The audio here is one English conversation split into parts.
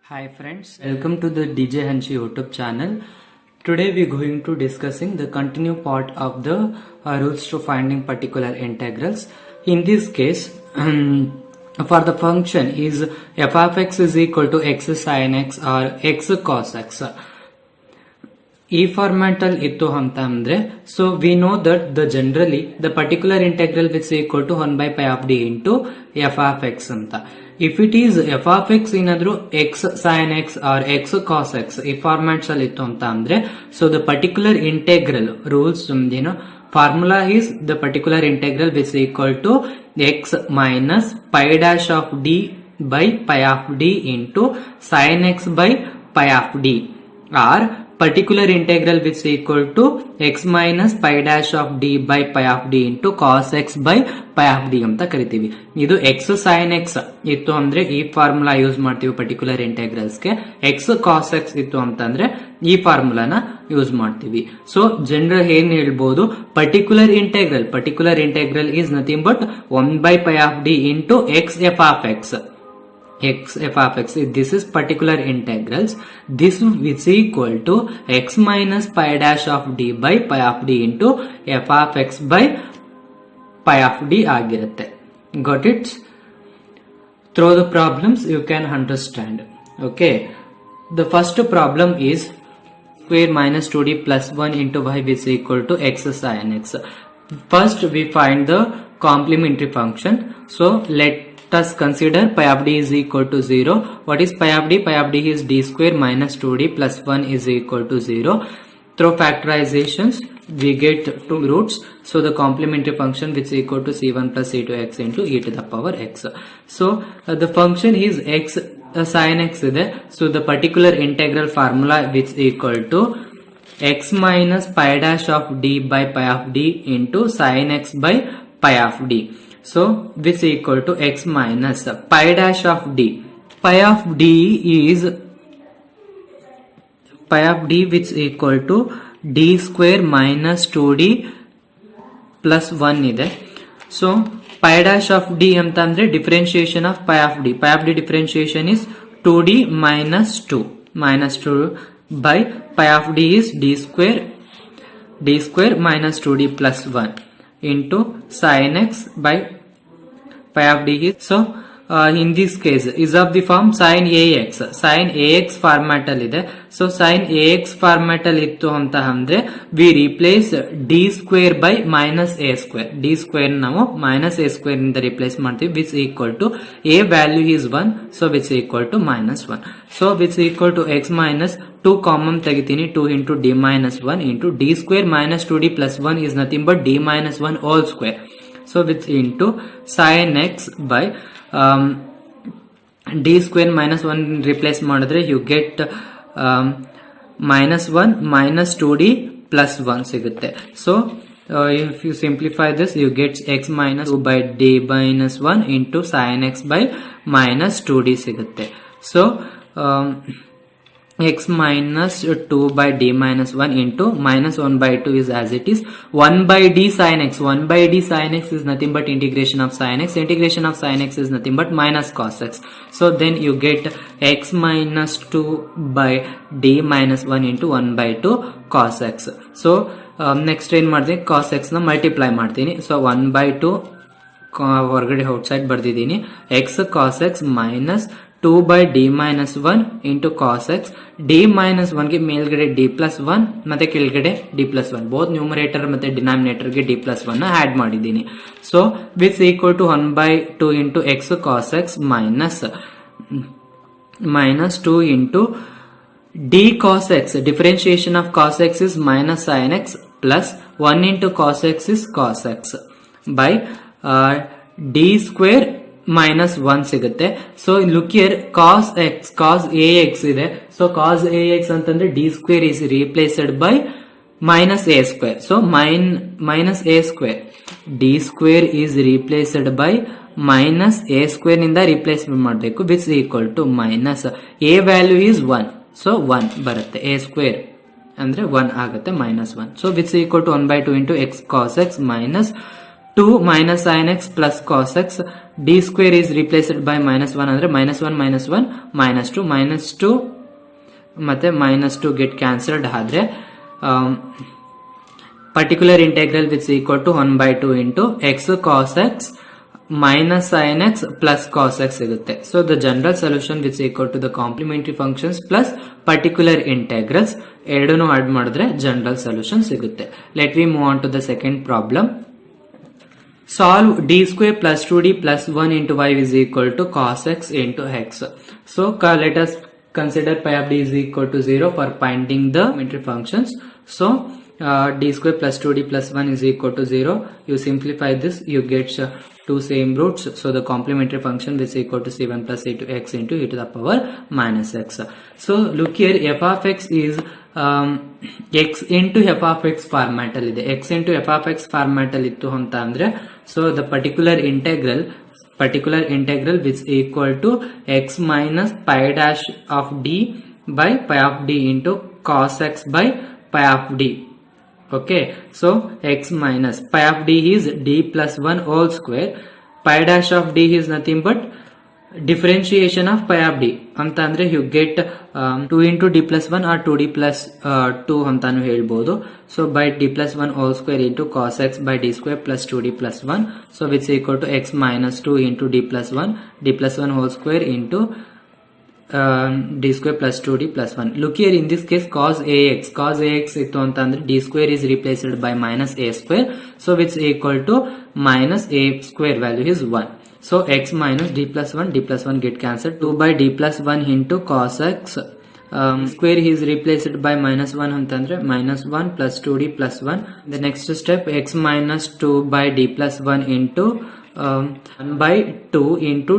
Hi friends, welcome to the DJ Hanshi YouTube channel. Today we are going to discussing the continue part of the rules to finding particular integrals. In this case, for the function is f of x is equal to x sin x or x cos x. ಈ format ಅಲ್ಲಿ ಇತ್ತು ಅಂತ ಅಂದ್ರೆ so we know that the generally the particular integral which equal to 1 by pi of d into f of x ಅಂತ. If it is f of x ಏನಾದ್ರು x sine x or x cos x ಈ formats ಅಲ್ಲಿ ಇತ್ತು ಅಂತ ಅಂದ್ರೆ so the particular integral rules ಏನು formula is the particular integral which equal to x minus phi dash of D by phi of D into sine x by phi of D or particular integral which is equal to x minus pi dash of d by pi of d into cos x by pi of d ಅಂತ ಕರಿತೀವಿ. ಇದು x sin x ಇತ್ತು ಅಂದ್ರೆ ಈ formula use ಮಾಡ್ತೀವಿ particular integrals ಗೆ. x cos x ಇತ್ತು ಅಂತಂದ್ರೆ ಈ ಫಾರ್ಮುಲಾನ ಯೂಸ್ ಮಾಡ್ತೀವಿ. ಸೊ ಜನರಲ್ ಏನ್ ಹೇಳ್ಬೋದು, particular integral is nothing but 1 by pi of d into x f of x. x f of x, this is particular integrals. This is equal to x minus pi dash of d by pi of d into f of x by pi of d ಆಗಿರುತ್ತೆ. Got it? Through the problems you can understand. Okay. The first problem is square minus 2d plus 1 into y which is equal to x sin x. First we find the complementary function. So let us consider pi of d is equal to 0. What is pi of d? Pi of d is d square minus 2d plus 1 is equal to 0. Through factorizations we get two roots. So the complementary function which is equal to c1 plus c2x into e to the power x. So the function is x sin x ಇದೆ. So the particular integral formula which is equal to x minus pi dash of d by pi of d into sin x by pi of d. So which is equal to x minus pi dash of d. Pi of d is pi of d which is equal to d square minus 2d plus 1 ಇದೆ. So pi dash of d ಅಂತಂದ್ರೆ differentiation of pi of d. Pi of d differentiation is 2d minus 2 by pi of d is d square minus 2d plus 1 into sin x by pi of d is. So in this case is of the form sin ax format ಅಲ್ಲಿ ಇದೆ. So sin ax format ಅಲ್ಲಿ ಇತ್ತು ಅಂತ ಅಂದ್ರೆ we replace d square by minus a square. d square ನಾವು minus a square ಇಂದ replace ಮಾಡ್ತೀವಿ which equal to a value is 1, so which equal to minus 1. So which equal to x minus 2 common ತೆಗಿತೀನಿ, 2 into d minus 1 into d square minus 2d plus 1 is nothing but d minus 1 whole square. So which into sin x by d square minus 1 replace ಮಾಡಿದ್ರೆ you get minus 1 minus 2d plus 1 ಸಿಗುತ್ತೆ. So if you simplify this you get x minus 2 by d minus 1 into sin x by minus 2d ಸಿಗುತ್ತೆ. So x minus 2 by d minus 1 into minus 1 by 2 is as it is 1 by d sin x. 1 by d sin x is nothing but integration of sin x. Integration of sin x is nothing but minus cos x. So then you get x minus 2 by d minus 1 into 1 by 2 cos x. So next ಏನ್ ಮಾಡ್ತೀನಿ, cos x ನ multiply ಮಾಡ್ತೀನಿ. So 1 by 2 ಹೊರಗಡೆ outside ಬರ್ದಿದ್ದೀನಿ, x cos x minus 2 by d minus 1 into cos x. d minus 1 ಗೆ ಮೇಲ್ಗಡೆ d plus 1 ಮತ್ತೆ ಕೆಳಗಡೆ d plus 1, both numerator ಮತ್ತೆ ಡಿನಾಮಿನೇಟರ್ ಗೆ d plus 1 ನ ಆಡ್ ಮಾಡಿದ್ದೀನಿ. So which equal to 1 by 2 into x cos x minus 2 into d cos x. Differentiation of cos x is minus sin x plus 1 into cos x is cos x by d square minus 1 ಸಿಗುತ್ತೆ. So look here cos ax ಇದೆ. So cos ax ಅಂತಂದ್ರೆ d square is replaced by minus a square. So minus a square, d square is replaced by minus a square ನಿಂದ replacement ಮಾಡಬೇಕು which is equal to minus a value is 1, so 1 ಬರುತ್ತೆ, a square ಅಂದ್ರೆ 1 ಆಗುತ್ತೆ minus 1. So which is equal to 1 by 2 into x cos x minus 2 minus sin x plus cos x, d square is replaced by minus 1 andre minus 1 minus 1 minus 2 ಮತ್ತೆ minus 2 get cancelled ಆದ್ರೆ particular integral which is equal to 1 by 2 into x cos x minus sin x plus cos x ಸಿಗುತ್ತೆ. So the general solution which is equal to the complementary functions plus particular integrals ಎರಡನ್ನು add ಮಾಡಿದ್ರೆ general solution ಸಿಗುತ್ತೆ. Let me move on to the second problem. Solve d square plus 2d plus 1 into y is equal to cos x into x. So let us consider pi of d is equal to 0 for finding the complementary functions. So d square plus 2d plus 1 is equal to 0. You simplify this, you get two same roots. So the complementary function is equal to c1 plus c2 x into e to the power minus x. So look here, f of x is x into f of x format ಅಲ್ಲಿ ಇದೆ. x into f of x format ಅಲ್ಲಿ ಇತ್ತು ಅಂತ ಅಂದ್ರೆ so the particular integral which is equal to x minus pi dash of d by pi of d into cos x by pi of d. Okay, so x minus pi of d is d plus 1 whole square. Pi dash of d is nothing but differentiation of pi of d ಅಂತ ಅಂದ್ರೆ you get 2 into d plus 1 or 2d plus 2 ಅಂತಾನು ಹೇಳ್ಬೋದು. So by d plus 1 whole square into cos x by d square plus 2d plus 1, so which is equal to x minus 2 into d plus 1 whole square into d square plus 2d plus 1. Look here, in this case cos ax ittu anta andre d square is replaced by minus a square, so which is equal to minus a square value is 1. So x minus d plus 1 get cancelled. 2 by d plus 1 into cos x square is replaced by minus 1 ಅಂತಂದ್ರೆ minus 1 plus 2d plus 1. The next step, x minus 2 by d plus 1 into 1 by 2 into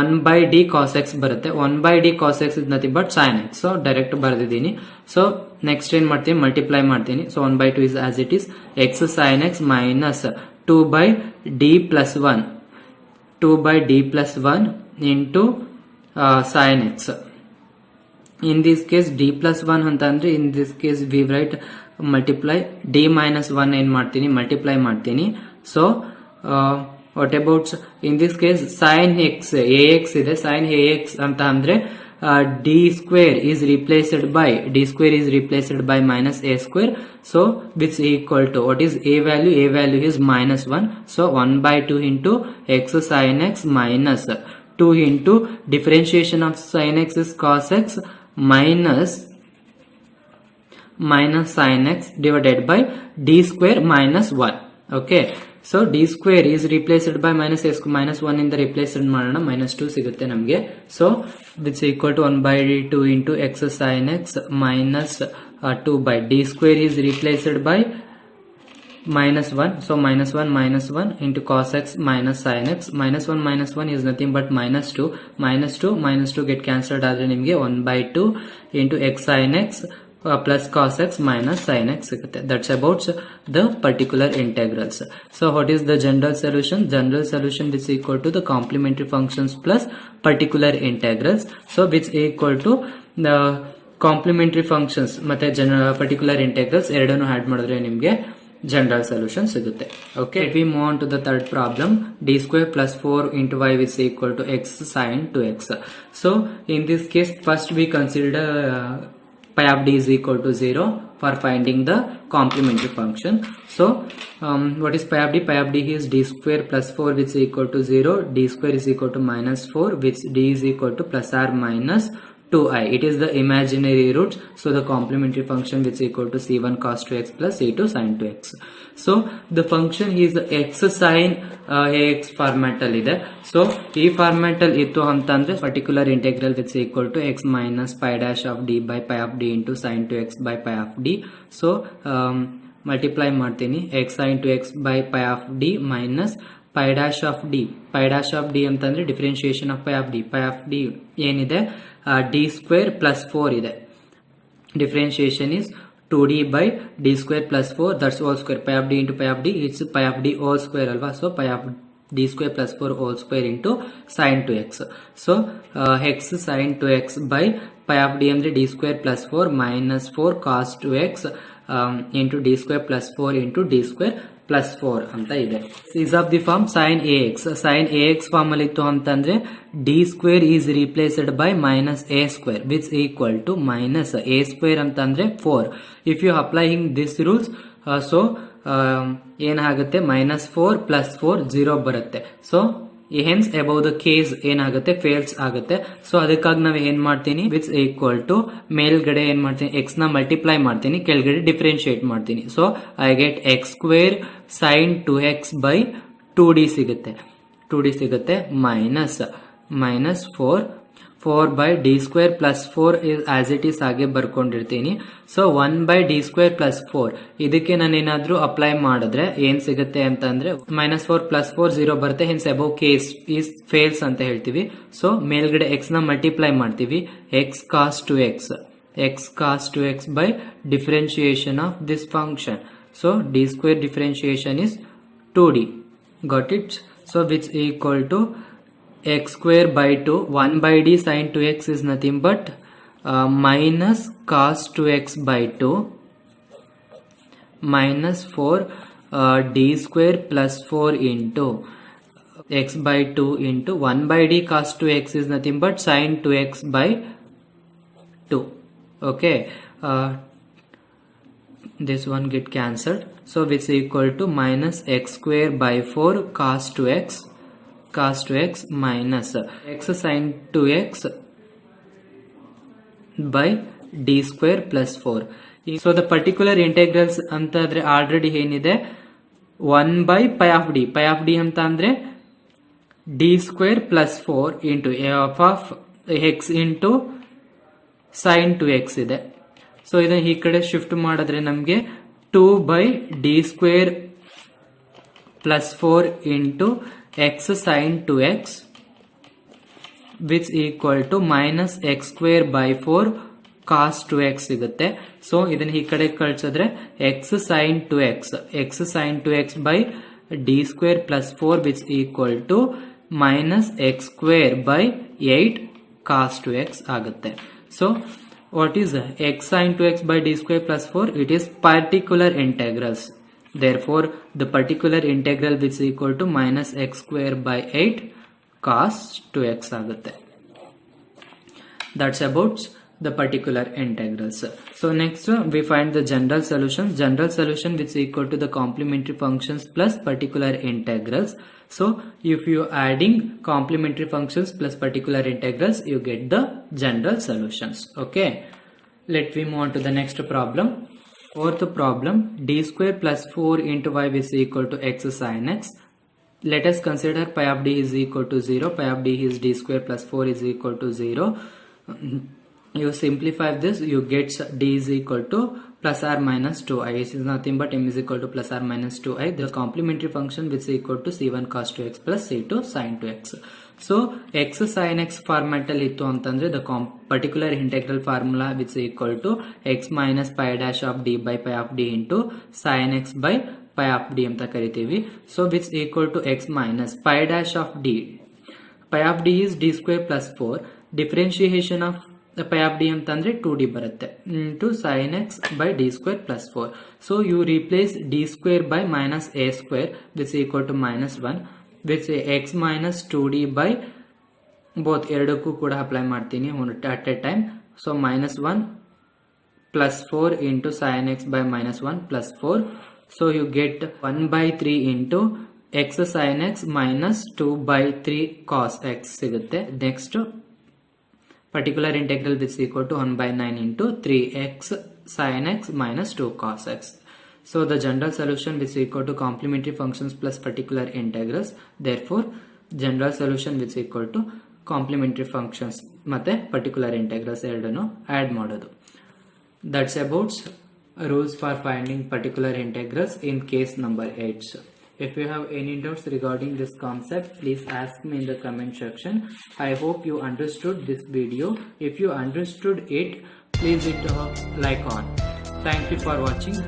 1 by d cos x ಬರುತ್ತೆ. 1 by d cos x is nothing but sin x. So direct ಬರೆದಿದ್ದೀನಿ. So next ಏನ್ ಮಾಡ್ತೀನಿ, multiply ಮಾಡ್ತೀನಿ. So 1 by 2 is as it is, x sin x minus 2 by d plus 1 into sin x. In this case d plus 1 ಅಂತಂದ್ರೆ in this case we write multiply d minus 1 ಏನ್ ಮಾಡ್ತೀನಿ, multiply ಮಾಡ್ತೀನಿ. So what about in this case sin x ax ಇದೆ, sin ax ಅಂತ ಅಂದ್ರೆ d square is replaced by minus a square. So which is equal to, what is a value is minus 1. So 1 by 2 into x sin x minus 2 into differentiation of sin x is cos x minus sin x divided by d square minus 1. Okay, so d square is replaced by minus a square minus 1 in the replaced ಮಾಡೋಣ, minus 2 ಸಿಗುತ್ತೆ ನಮಗೆ. So which is equal to 1 by 2 into x sin x minus 2 by d square is replaced by minus 1. So minus 1 into cos x minus sin x. Minus 1 is nothing but minus 2. Minus 2 get cancelled ಆದರೆ ನಿಮಗೆ 1 by 2 into x sin x plus cos x minus sin x ಸಿಗುತ್ತೆ. That's about the particular integrals. So what is the general solution? General solution is equal to the complementary functions plus particular integrals. So which is equal to the complementary functions ಮತ್ತೆ particular integrals ಎರಡನ್ನು add ಮಾಡಿದ್ರೆ ನಿಮಗೆ general solution ಸಿಗುತ್ತೆ. Okay, we move on to the third problem. d square plus 4 into y is equal to x sin 2x. So in this case first we consider pi of d is equal to 0 for finding the complementary function. So what is pi of d? Pi of d is d square plus 4 which is equal to 0. d square is equal to minus 4 which d is equal to plus or minus 2i. It is the imaginary roots. So the complementary function which is equal to c1 cos 2x plus c2 sin 2x. So the function is x sin ax format ಅಲ್ಲಿ ಇದೆ. So ಈ format ಅಲ್ಲಿ ಇತ್ತು ಅಂತಂದ್ರೆ particular integral which is equal to x minus pi dash of d by pi of d into sin 2x by pi of d. So multiply ಮಾಡ್ತೀನಿ, x sin 2x by pi of d minus pi dash of d. pi dash of d ಅಂತಂದ್ರೆ differentiation of pi of d. pi of d ಏನಿದೆ, d square plus 4 ಇದೆ. Differentiation is 2d by d square plus 4, that's whole square. Pi of d into pi of d, it's pi of d whole square alva. So pi of d square plus 4 whole square into sin 2x. So x sin 2x by pi of d ಅಂದ್ರೆ d square plus 4 minus 4 cos 2x into d square plus 4 into d square plus 4 ಅಂತ ಇದೆ. Is of the form sine a x. Sine a x form ಅಲ್ಲಿ ಇತ್ತು ಅಂತಂದ್ರೆ d square is replaced by minus a square which equal to minus a square ಅಂತಂದ್ರೆ 4. If you applying this rules so ಏನಾಗುತ್ತೆ -4 + 4 0 ಬರುತ್ತೆ. So hence above the case ಏನಾಗುತ್ತೆ fails ಆಗುತ್ತೆ. So ಅದಕ್ಕಾಗಿ ನಾವು ಏನ್ ಮಾಡ್ತೀನಿ ವಿಚ್ ಈಕ್ವಲ್ ಟು ಮೇಲ್ಗಡೆ ಏನ್ ಮಾಡ್ತೀನಿ ಎಕ್ಸ್ ನ ಮಲ್ಟಿಪ್ಲೈ ಮಾಡ್ತೀನಿ, ಕೆಳಗಡೆ ಡಿಫ್ರೆನ್ಶಿಯೇಟ್ ಮಾಡ್ತೀನಿ. So I get x square sine 2x by 2d ಸಿಗುತ್ತೆ. 2d ಸಿಗುತ್ತೆ minus 4 by D square plus 4 as it is ಹಾಗೆ ಬರ್ಕೊಂಡಿರ್ತೀನಿ. So 1 by D square plus 4 ಇದಕ್ಕೆ ನಾನೇನಾದ್ರೂ ಅಪ್ಲೈ ಮಾಡಿದ್ರೆ ಏನ್ ಸಿಗುತ್ತೆ ಅಂತಂದ್ರೆ -4 + 4 0 ಬರುತ್ತೆ. Hence above case is fails ಅಂತ ಹೇಳ್ತೀವಿ. ಸೊ ಮೇಲ್ಗಡೆ ಎಕ್ಸ್ ನ ಮಲ್ಟಿಪ್ಲೈ ಮಾಡ್ತೀವಿ, x cos 2x by differentiation of this function. So d square differentiation is 2d. got it? So which equal to x square by 2. 1 by d sin 2x is nothing but minus cos 2x by 2 minus 4 d square plus 4 into x by 2 into 1 by d cos 2x is nothing but sin 2x by 2. Okay, this one get cancelled. So which equal to minus x square by 4 cos 2x minus x sin 2x by d square plus 4. So the particular integrals ಅಂತಂದ್ರೆ already ಏನಿದೆ 1 by pi of d ಅಂತ ಅಂದ್ರೆ d square plus 4 into f of x into sin 2x ಇದೆ. So ಇದನ್ನ ಈ ಕಡೆ shift ಮಾಡಿದ್ರೆ ನಮಗೆ 2 by d square plus 4 into x sin 2x which equal to minus x square by 4 cos 2x ಸಿಗುತ್ತೆ. So ಇದನ್ನ ಈ ಕಡೆ ಕಳಿಸಿದ್ರೆ x sin 2x by d square plus 4 which equal to minus x square by 8 cos 2x ಆಗುತ್ತೆ. So what is x sin 2x by d square plus 4? It is particular integrals. Therefore, the particular integral which is equal to minus x square by 8 cos 2x ಆಗುತ್ತೆ. That's about the particular integrals. So next we find the general solution. General solution which is equal to the complementary functions plus particular integrals. So if you adding complementary functions plus particular integrals, you get the general solutions. Okay, let me move on to the next problem. Fourth problem, d square plus 4 into y is equal to x sin x. Let us consider pi of d is equal to 0. Pi of d is d square plus 4 is equal to 0. You simplify this, you get d is equal to plus or minus 2i. This is nothing but m is equal to plus or minus 2i. The complementary function which is equal to c1 cos 2x plus c2 sin 2x. So x sin x format ಅಲ್ಲಿ ಇತ್ತು ಅಂತಂದ್ರೆ the particular integral formula which is equal to x minus pi dash of d by pi of d into sin x by pi of d ಅಂತ ಕರಿತೀವಿ. So which is equal to x minus pi dash of d. Pi of d is d square plus 4. Differentiation of pi of d ಅಂತಂದ್ರೆ 2d ಬರುತ್ತೆ into sin x by d square plus 4. So you replace d square by minus a square which is equal to minus 1 which x minus 2d by both ಎರಡಕ್ಕೂ ಕೂಡ apply ಮಾಡ್ತೀನಿ at a time. So minus 1 plus 4 into sin x by minus 1 plus 4. So you get 1 by 3 into x sin x minus 2 by 3 cos x ಸಿಗುತ್ತೆ. Next particular integral which is equal to 1 by 9 into 3x sin x minus 2 cos x. So the general solution which is equal to complementary functions plus particular integrals. Therefore general solution which is equal to complementary functions ಮತ್ತೆ particular integrals ಎರಡನ್ನು add ಮಾಡೋದು. That's about rules for finding particular integrals in case number 8. If you have any doubts regarding this concept, please ask me in the comment section. I hope you understood this video. If you understood it, please hit like on. Thank you for watching.